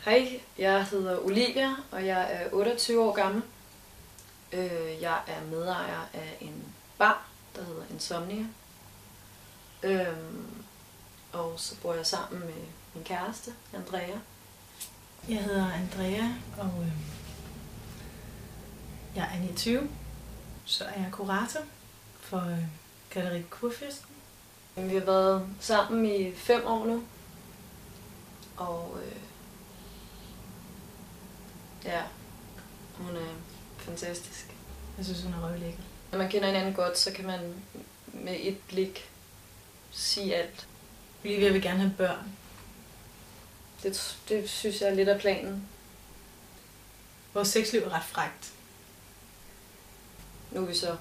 Hej, jeg hedder Olivia, og jeg er 28 år gammel. Jeg er medejer af en bar, der hedder Insomnia. Og så bor jeg sammen med min kæreste, Andrea. Jeg hedder Andrea, og jeg er 29. Så er jeg kurator for Galleri Kurfyrsten. Vi har været sammen i 5 år nu. Og ja, hun er fantastisk. Jeg synes, hun er røvlækker. Når man kender hinanden godt, så kan man med et blik sige alt. Olivia vil gerne have børn. Det synes jeg er lidt af planen. Vores sexliv er ret frækt. Nu er vi så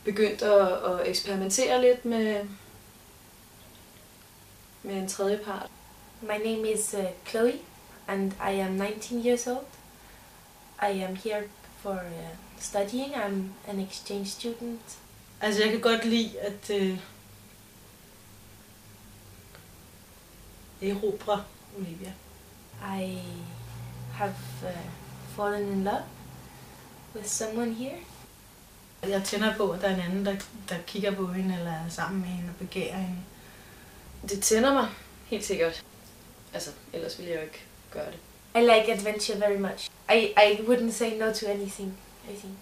begyndt at eksperimentere lidt med en tredje part. My name is Chloe, and I am 19 years old. I am here for studying. I'm an exchange student. Altså, jeg kan godt lide at erobre Olivia. I have fallen in love with someone here. Jeg tænder på, at der er en anden, der kigger på hende, eller er sammen med hende og begærer hende. Det tænder mig, helt sikkert. Altså, ellers ville jeg jo ikke gøre det. I like adventure very much. I wouldn't say no to anything, I think.